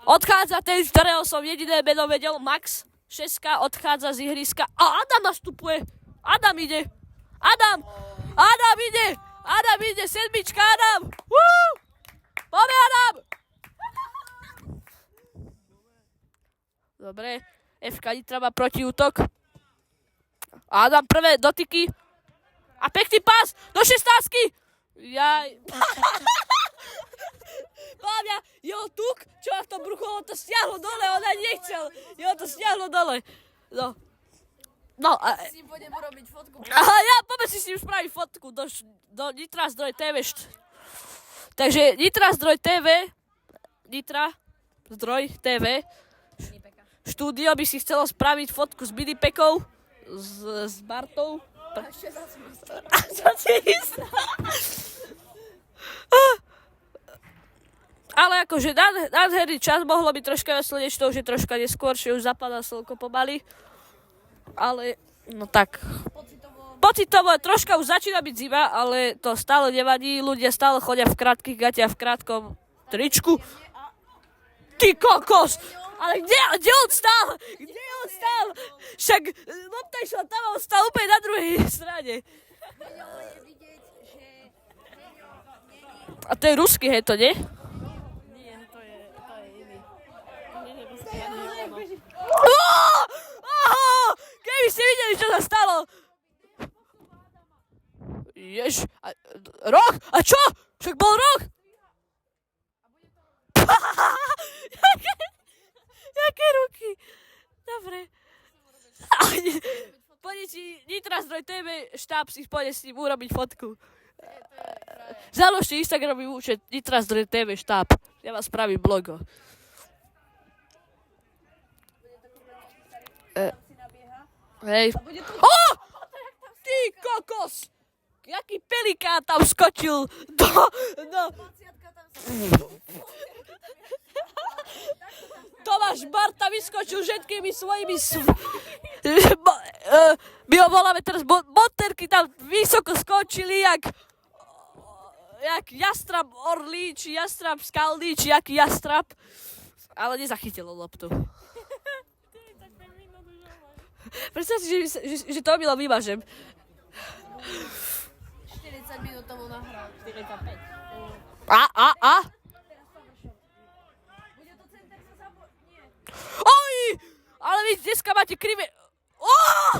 odchádza ten, ktorého som jediné meno vedel. Max 6 odchádza z ihriska. A Adam nastupuje. Adam ide. Adam ide. Sedmička, Adam. Poďme, Adam. Dobre. FK Nitra má protiútok. Adam prvé dotyky. A pekný pás do 16-ky. Jaj. Páľa, jeho tuk, čo má v tom bruchu, on to stiahlo dole, on aj nechcel. Jeho to stiahlo dole. No a... Si pôjdem urobiť fotku. Aha, ja, poďme si s ním spraviť fotku do Nitra Zdroj TV. Takže Nitra Zdroj TV, Nitra Zdroj TV, štúdio by si chcelo spraviť fotku s Minipekou, s Bartou. Ale akože nádherný čas, mohlo byť troška slnečnou, že troška neskôr, že už zapadá slnko pomaly. Ale, no tak. Pocitovo troška už začína byť zima, ale to stále nevadí. Ľudia stále chodia v krátkych gatiach, v krátkom tričku. Ty kokos! Ale kde on stál? Však lopta išla tam a on stál úplne na druhej strane. A to je ruský, hej, to nie? Nie, to je iný. Keby ste videli, čo sa stalo. Roh? A čo? Však bol roh? Jaké ruky? Dobre. Poďte si Nitra Zdroj TV, štáb si poďte s ním urobiť fotku. Založte Instagramový účet Nitra Zdroj TV štáb. Ja vám spravím logo. Hej. Ty Ty kokos! Jaký pelikán tam skočil do... Tomáš Barta vyskočil všetkými svojimi... My ho voláme teraz monterky, tam vysoko skočili, jak jastrab orlí, či jastrab skalný, či jaký jastrab. Ale nezachytilo loptu. Predstav si, že to omylom vymažem. 40 minút tomu nahral. 45. Bude to center sa Nie. Oj! Ale vy dneska máte krivé... Oh!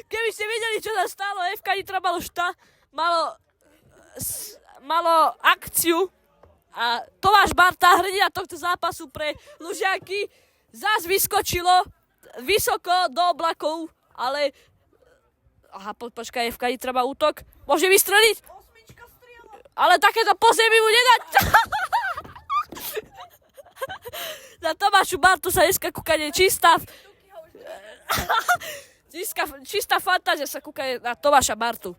Keby ste vedeli, čo sa stalo, FK Nitra malo akciu a Tomáš Barta, hrdina tohto zápasu pre Lužiaky, zás vyskočilo vysoko do oblakov, ale... Aha, počkaj, FK Nitra má útok. Môže vystreliť? Osmička strieľa. Ale takéto po zemi mu nedať. Na Tomášu Bartu sa dneska kúkanie čistá fantázia sa kúkanie na Tomáša Bartu.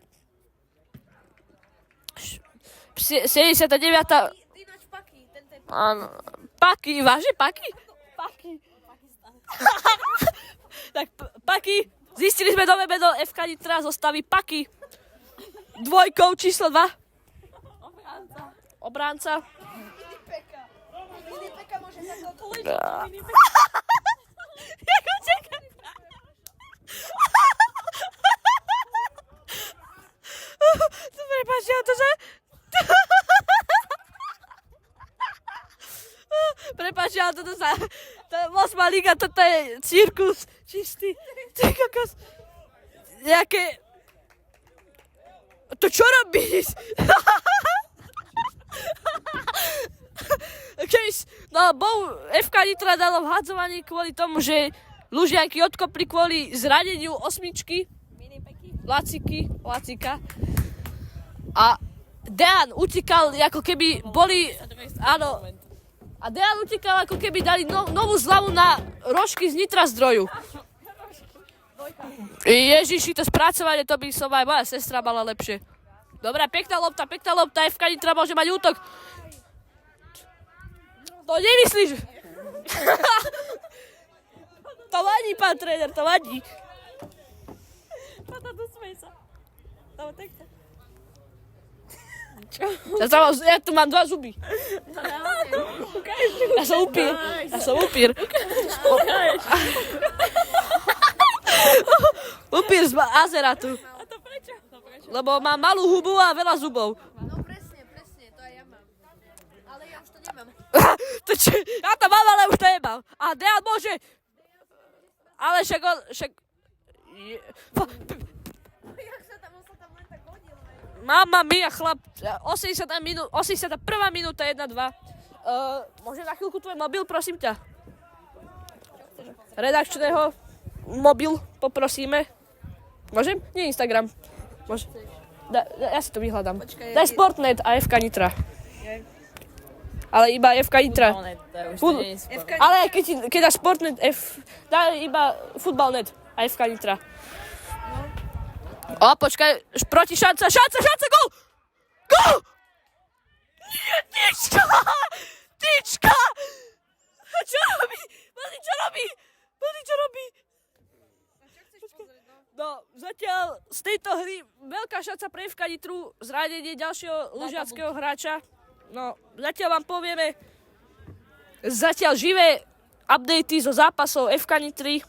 79. Ináč Paky, ten Áno. Paky, váže Paky? Paky. Tak Paky, zistili sme nové meno FK Nitra, zostaví Paky. Dvojkou číslo 2. Obránca. Peka môže sa to Jak uteká. Prepáčte, ja to sa... Prepáčte, ale toto sa... To je 8. liga, toto je cirkus čistý. Ty kokos. Nejaké... To čo robíš? No, FK Nitra dalo v hadzovaní kvôli tomu, že Lužianky odkopli kvôli zraneniu osmičky. Lacika. A Dejan utekal, ako keby boli... Áno. A Dejan utekal, ako keby dali novú zľavu na rožky z Nitra zdroju. Ježiši, to spracovanie, to by som aj moja sestra mala lepšie. Dobrá, pekná lopta, FK Nitra môže mať útok. To nemyslíš? To vadí, pán tréner, to vadí. Pata, dosmej sa. Dáva takto. Ja tu mám 2 zuby. Ja som upír. Upír z Azeratu. A to prečo? Lebo mám malú hubu a veľa zubov. No presne, to aj ja mám. Ale ja už to nemám. Ja to mám, ale už to nemám. A Dejan môže... Ale však on... Jak sa tam len tak hodil. Mamma mia, chlap. 81 minúta, 1-2. Môžem na chvíľku tvoj mobil, prosím ťa? Redakčného mobil poprosíme. Môžem? Nie Instagram. Môžem. Ja si to vyhľadám. Počkaj, Daj Sportnet a FK Nitra. Ale iba FK Nitra. Ale keď dáš Sportnet, daj iba Futbalnet a FK Nitra. O, počkaj, proti šanca, gól! Gól! Nie, tyčka! Čo robí? Pozri, čo robí? No, zatiaľ z tejto hry veľká šanca pre FK Nitru, zranenie ďalšieho lužiackého hráča. No, zatiaľ vám povieme zatiaľ živé updaty zo zápasov FK Nitry.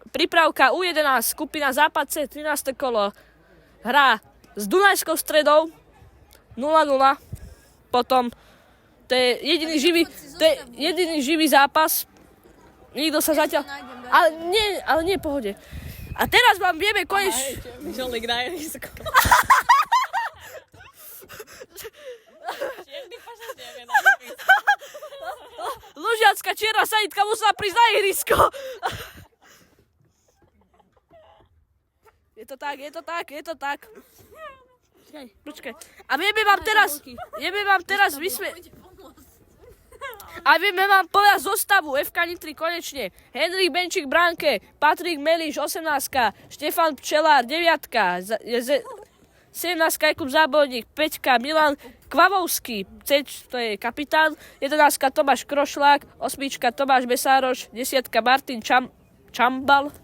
Prípravka U11, skupina Západ C, 13. kolo. Hrá s Dunajskou Stredou 0-0. Potom to je jediný živý zápas. Nikto sa zatiaľ... Ale nie, pohode. A teraz vám vieme konečne... Žolík dá risko. Lužiacka čierna sanitka musela prísť na ihrisko. Je to tak. Počkaj. A vieme vám teraz A vieme vám povedať zostavu FK Nitry konečne. Henrik Benčík v bránke, Patrik Meliš 18, Štefan Pčelár 9, 17 Jakub Zábojník, 5 Milan Kvavovský, to je kapitán, 11 Tomáš Krošlák, 8 Tomáš Besároš, 10 Martin Čambal,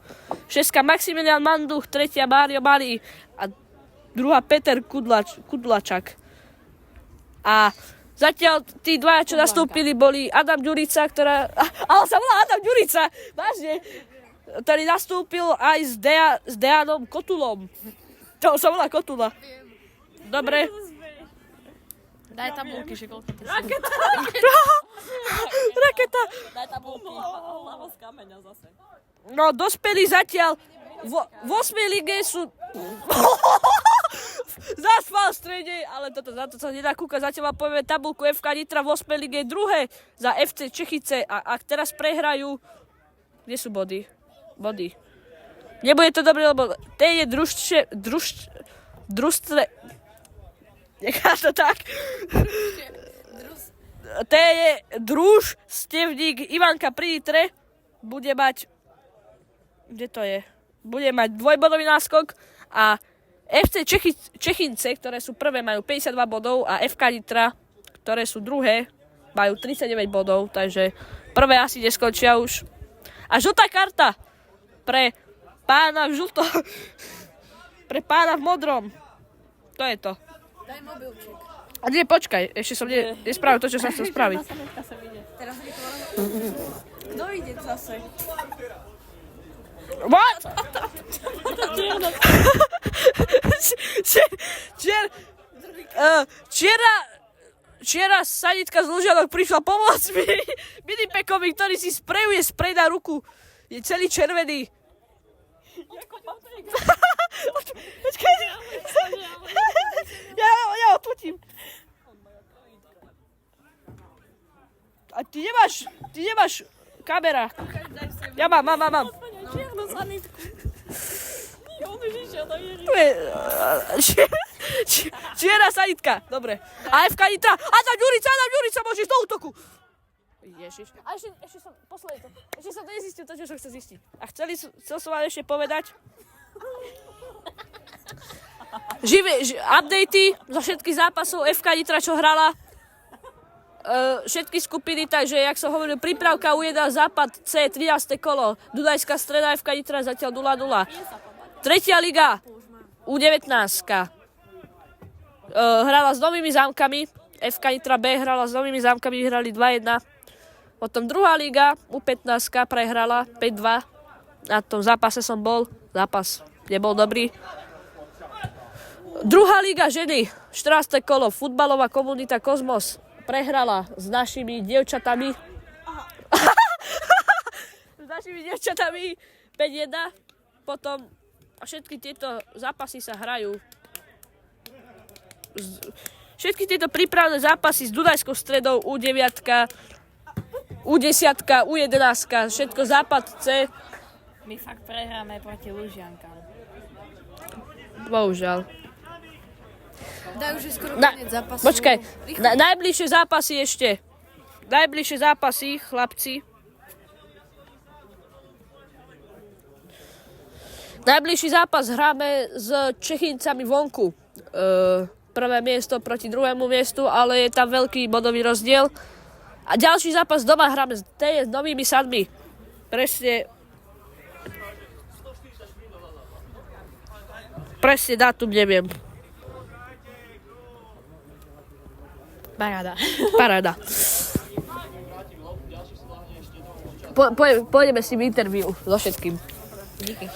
6 Maximilian Manduch, 3 Mário Mali a 2 Peter Kudlačak. A zatiaľ tí dvaja, čo nastúpili, boli Adam Ďurica, ale sa volá Adam Ďurica, vážne, ktorý nastúpil aj s Dejanom Kotulom. To sa volá Kotula. Dobre. Daj tabulky, že koľko to Raketa. Daj tabulky. Hlava z kameňa zase. No, dospelí zatiaľ v 8. lige sú zaspal v strede, ale za to sa nedá kúkať. Zatiaľ vám povieme tabulku FK Nitra v 8. lige druhé za FC Čechice a ak teraz prehrajú, kde sú body? Body. Nebude to dobré, lebo to je družstve. Nechá to tak. To je družstevník Ivanka pri Nitre. Bude mať, kde to je? Bude mať dvojbodový náskok a FC Čechince, ktoré sú prvé, majú 52 bodov a FK Nitra, ktoré sú druhé, majú 39 bodov, takže prvé asi neskončia už. A žltá karta pre pána v žltom, pre pána v modrom. To je to. Daj mobilček. A nie, počkaj, ešte som nespravil to, čo som chcel spraviť. Teraz kto ide zase? What? Včera sanitka z Lužianok prišla pomôcť Minipekovi, ktorý si sprejuje sprej na ruku. Je celý červený. Počkaj. Ja otutím. A ty nemáš kamera. Ja mám. Čiernu sanitku. On už išiel do Ježiša. Tu je čierna sanitka. Dobre. A FK Nitra. Adam Ďurica, môžeš do útoku. Ježiš. A ešte som, posledne to. Ešte som to nezistil, to, čo som chcel zistiť. A chcel som vám ešte povedať. Updaty zo všetkých zápasov FK Nitra, čo hrala. Všetky skupiny, takže, jak som hovoril, prípravka U1, západ C, 13. kolo, Dunajská Streda, FK Nitra zatiaľ 0-0. Tretia liga, U19. Hrala s Novými Zámkami, FK Nitra B hrala s Novými Zámkami, vyhrali 2-1. Potom druhá liga, U15 prehrala 5-2. Na tom zápase som bol, zápas nebol dobrý. Druhá liga ženy, 14. kolo, futbalová komunita Kozmos prehrala s našimi dievčatami. S našimi dievčatami 5-1. Potom všetky tieto zápasy sa hrajú. Všetky tieto prípravné zápasy s Dunajskou Stredou U9, U10, U11, všetko západ C. My fakt prehráme proti Lužiankám. Bohužiaľ. Daj už je skoro koniec zápasu. Počkaj, najbližšie zápasy ešte. Najbližšie zápasy, chlapci. Najbližší zápas hráme s Čechincami vonku. Prvé miesto proti druhému miestu, ale je tam veľký bodový rozdiel. A ďalší zápas doma hráme s Novými Sadmi. Presne dátum neviem. Paráda. Pôjdeme si v interview so všetkým. Díky.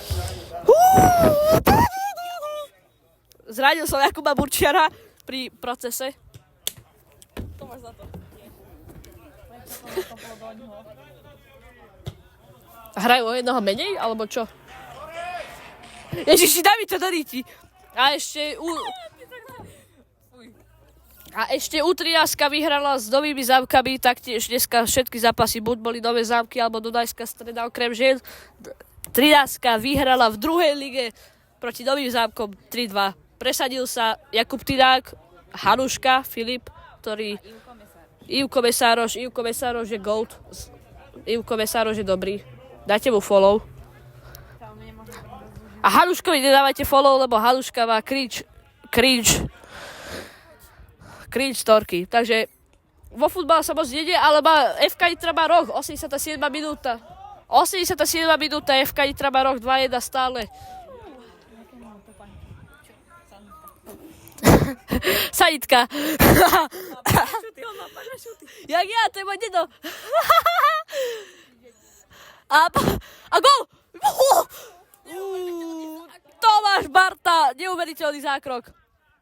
Zranil som Jakuba Burčiara pri procese. To máš za to. Hrajú o jednoho menej, alebo čo? Ježiši, daj mi to do ríti. A ešte U13 vyhrala s Novými Zámkami, taktiež dneska všetky zápasy buď boli Nové Zámky, alebo Dunajská Streda okrem žien. 13 vyhrala v druhej lige proti Novým Zámkom 3-2. Presadil sa Jakub Tynák, Hanuška, Filip, ktorý Ivko Mesároš je GOAT. Ivko Mesároš je dobrý. Dajte mu follow. A Haluškovi nedávajte follow, lebo Haluška má cringe storky. Takže vo futbale sa moc nedie, ale FK Nitra má roh, 87. minúta. 87. minúta, FK Nitra má roh 2-1 stále. Sanitka. Jak ja, to je môj dedo. A gol! Tomáš Barta, neuveriteľný zákrok.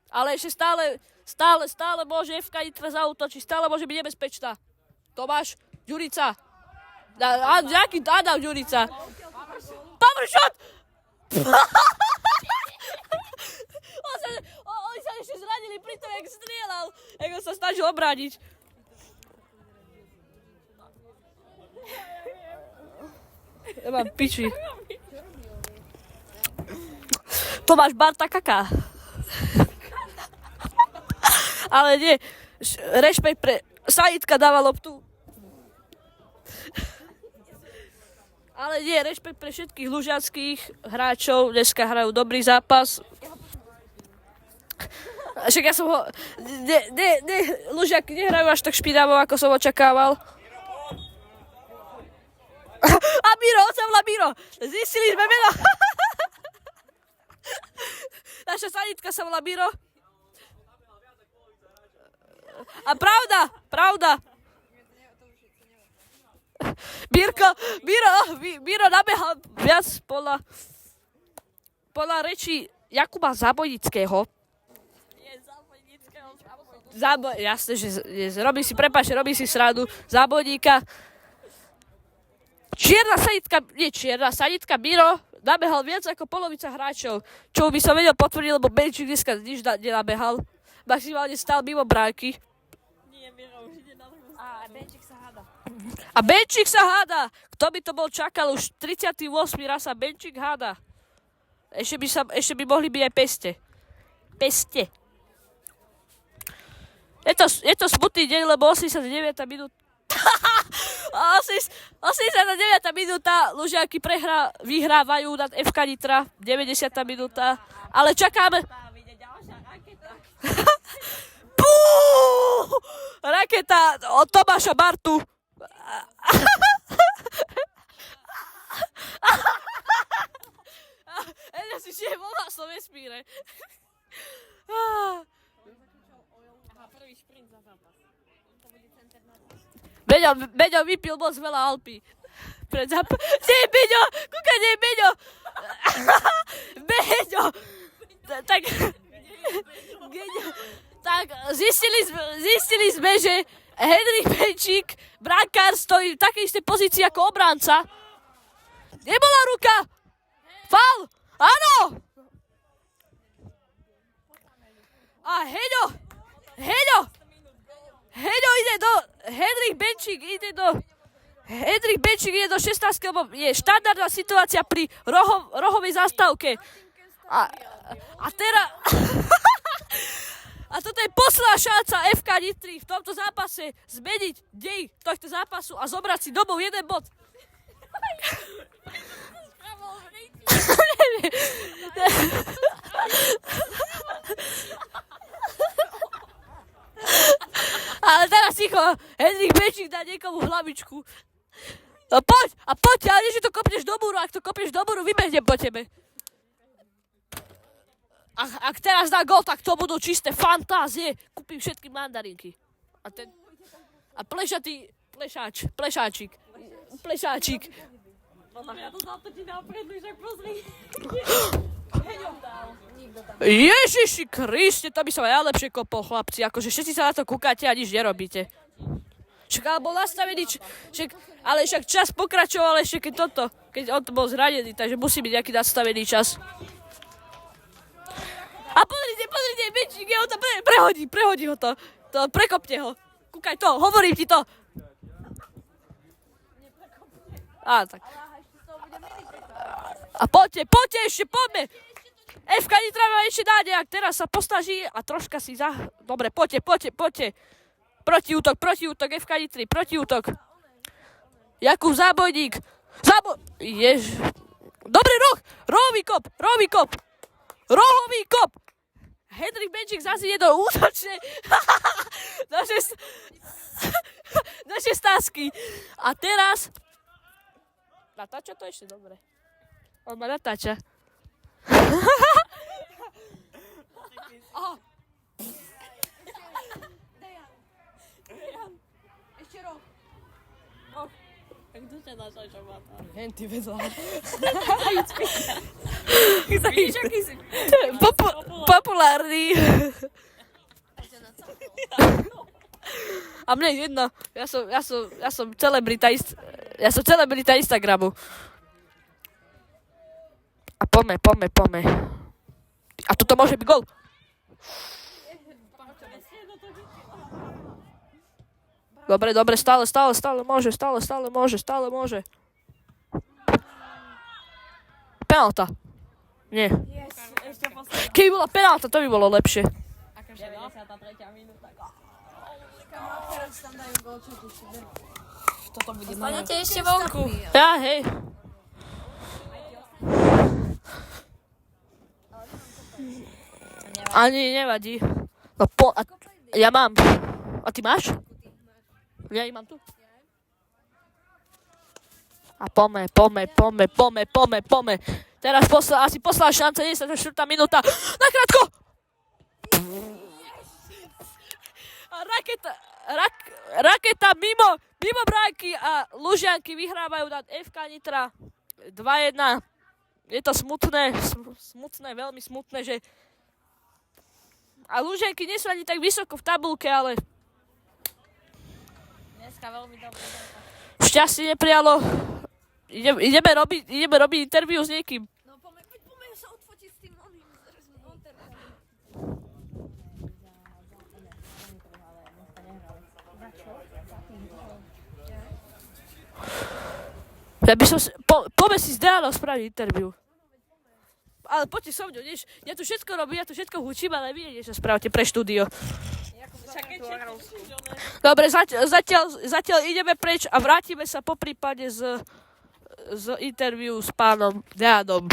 Ale ešte stále môže FK Nitra zaútočiť, stále môže byť nebezpečná. Tomáš, Ďurica. Jaký Adam Ďurica? Power shot! Oni sa ešte zranili pri tom, jak strieľal. Jak on sa snažil obrániť. Ja mám piči. Tomáš Barta kaká. Ale nie. Rešpekt pre... Sanitka dáva loptu. Ale nie, rešpekt pre všetkých lužiackých hráčov. Dneska hrajú dobrý zápas. Však ja som ho... Lužiaky nehrajú až tak špinavo, ako som očakával. A Miro, on sa volá Miro. Zistili sme meno. Naša sanitka sa volá Miro. A pravda. Miro nabehal viac podľa rečí Jakuba Zabojnického. Jasné, že robí si srandu. Zábojníka. Čierna sanitka Miro nabehal viac ako polovica hráčov. Čo by som vedel potvrdiť, lebo Benčík dneska nič nenabehal. Maximálne stál mimo bránky. Nie, Miro už ide na druhú. A Benčík sa háda. Kto by to bol čakal? Už 38. raz sa Benčík háda. Ešte by mohli byť aj peste. Je to smutný deň, lebo 89. minúta. 89. minúta. Lužiaky vyhrávajú nad FK Nitra. 90. minúta. Ale čakáme. Raketa od Tomáša Bartu. Ja si žije vo vlastnom vesmíre. Prvý šprint za zápas. To bude center na Beďo vypil moc veľa Alpy. Pred zápas. Nie, Beďo! Kúkaj, nie, Beďo! Beďo! Tak zistili sme, že Henrik Benčík, brankár, stojí v takej istej pozícii ako obránca. Nebola ruka! Faul! Áno! A Heďo ide do... Henrik Benčík ide do 16. lebo je štandardná situácia pri rohovej zastávke. A teraz... A toto je posledná šanca FK Nitry v tomto zápase zmeniť dej tohto zápasu a zobrať si domov jeden bod. Ale teraz ticho, Henrik Benčík dá niekomu hlavičku. No poďte, ale nie, že to kopneš do múru, ak to kopneš do múru, vybehnem po tebe. Ak teraz dá gól, tak to budú čisté fantázie. Kúpim všetky mandarinky. A plešáčik. Podľa mňa to zatočí na opredu, však pozri. Ježiši Kriste, to by som aj lepšie kopol, chlapci. Akože všetci sa na to kúkate a nič nerobíte. Však ale bol nastavený, ale však čas pokračoval ešte keď on bol zranený, takže musí byť nejaký nastavený čas. A pozrite, Benčík, on to prehodí ho to. Prekopte ho. Kúkaj to, hovorím ti to. Tak. A poďte, ešte poďme. FK Nitra má ešte nádej, ak teraz sa postaží a troška si Dobre, poďte. Protiútok, FK Nitry, protiútok. Jakub Zábojník. Dobrý roh, rohový kop. Henrik Benčík zase ide do útočnej. Na šestásky. A teraz... Natáča to ešte dobre. On ma natáča. Aha. Ešte rok. Kto ťa natáča, Mata? Henty vedľa. Vidíš, aký si... Populárny. A mne je jedno. Ja som celebrita Instagramu. A poďme. A toto môže byť gol. Dobre, stále môže. Penálta. Nie. Keby bola penálta, to by bolo lepšie. 93. minúta. Teraz tam dajú gol, čo tu si ver. Toto bude Ostanete ešte vonku. Ja, hej. Ani nevadí. No ja mám. A ty máš? Ja ich mám tu. A poďme. Teraz asi posledná šanca, 94. minúta. Nakrátko! A raketa mimo bránky a Lužianky vyhrávajú nad FK Nitra 2-1. Je to smutné, veľmi smutné, že... A Lužianky nie sú ani tak vysoko v tabulke, ale... Dneska veľmi dobrý. Šťastie neprijalo. Ideme robiť interview s niekým. No poďme sa odfotiť s tým oným. Ja by som poďme si s Deanou spraviť interview. Ale poďte so mňou, ja tu všetko robím, ja tu všetko húčim, ale vy niečo spravte pre štúdio. Dobre, zatiaľ ideme preč a vrátime sa po prípade z interview s pánom Deanom.